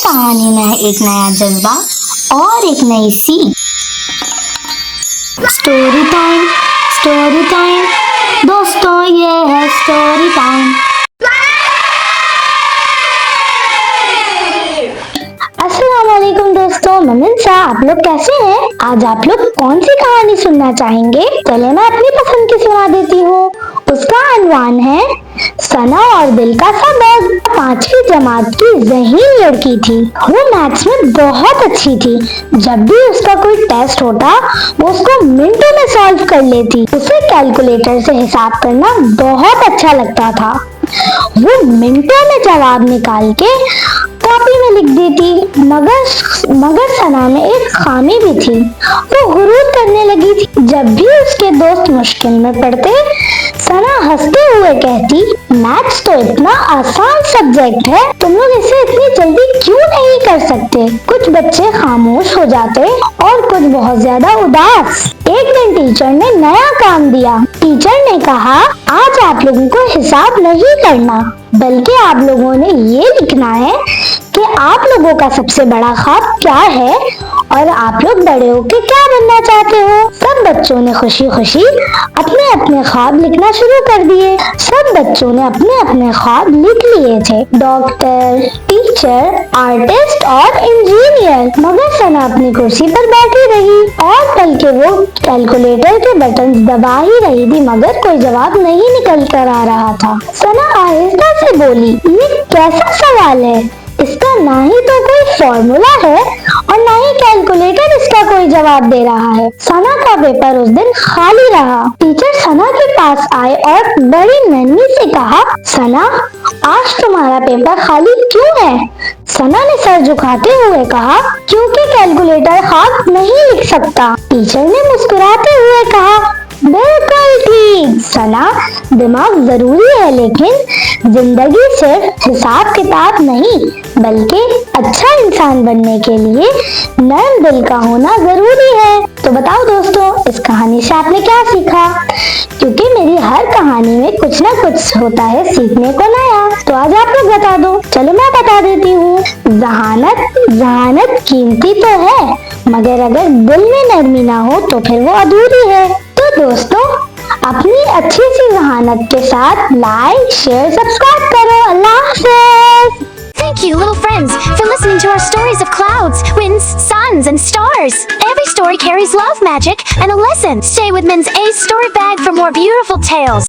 कहानी में है एक नया जज्बा और एक नई सीख। स्टोरी टाइम दोस्तों, ये है स्टोरी टाइम। अस्सलाम वालेकुम दोस्तों, मैं मिंसा। आप लोग कैसे हैं? आज आप लोग कौन सी कहानी सुनना चाहेंगे? चले मैं अपनी पसंद की सुना देती हूँ। उसका अनवान है सना और दिल का सबक। 5वीं जमात की ज़हीन लड़की थी। वो मैथ्स में बहुत अच्छी थी। जब भी उसका कोई टेस्ट होता वो उसको मिनटों में सॉल्व कर लेती। उसे कैलकुलेटर से हिसाब करना बहुत अच्छा लगता था। वो मिनटों में जवाब निकाल के कॉपी में लिख देती। मगर सना में एक खामी भी थी। वो गुरूर करने लगी थी। जब भी उसके दोस्त मुश्किल में पड़ते सना हंसते हुए कहती, मैथ्स तो इतना आसान सब्जेक्ट है, तुम लोग इसे इतनी जल्दी क्यों नहीं कर सकते? कुछ बच्चे खामोश हो जाते और कुछ बहुत ज्यादा उदास। एक दिन टीचर ने नया काम दिया। टीचर ने कहा, आज आप लोगों को हिसाब नहीं करना, बल्कि आप लोगों ने ये लिखना है कि आप लोगों का सबसे बड़ा ख्वाब क्या है और आप लोग बड़े होकर क्या बनना चाहते हो। सब बच्चों ने खुशी खुशी अपने अपने ख्वाब लिखना शुरू कर दिए। सब बच्चों ने अपने अपने ख्वाब लिख लिए थे, डॉक्टर, टीचर, आर्टिस्ट और इंजीनियर। मगर सना अपनी कुर्सी पर बैठी रही और पल के वो कैलकुलेटर के बटन दबा ही रही थी, मगर कोई जवाब नहीं निकल कर आ रहा था। सना आहिस्ता से बोली, ये कैसा सवाल है? इसका ना ही तो कोई फॉर्मूला है और ना ही कैलकुलेटर इसका कोई जवाब दे रहा है। सना का पेपर उस दिन खाली रहा। टीचर सना के पास आए और बड़ी नरमी से कहा, सना, आज तुम्हारा पेपर खाली क्यों है? सना ने सर झुकाते हुए कहा, क्योंकि कैलकुलेटर ख्वाब नहीं लिख सकता। टीचर ने मुस्कुराते हुए कहा, बिल्कुल ठीक सना, दिमाग जरूरी है, लेकिन जिंदगी सिर्फ हिसाब किताब नहीं, बल्कि अच्छा इंसान बनने के लिए नर्म दिल का होना जरूरी है। तो बताओ दोस्तों, इस कहानी से आपने क्या सीखा? क्योंकि मेरी हर कहानी में कुछ ना कुछ होता है सीखने को नया। तो आज आप लोग बता दो। चलो मैं बता देती हूँ। जहानत कीमती तो है, मगर अगर दिल में नरमी ना हो तो फिर वो अधूरी है। तो दोस्तों, अपनी अच्छी सी जहानत के साथ लाइक, शेयर, सब्सक्राइब करो। अल्लाह हाफ़िज़। Thank you, little friends, for listening to our stories of clouds, winds, suns, and stars. Every story carries love, magic, and a lesson. Stay with Min's Ace Story Bag for more beautiful tales.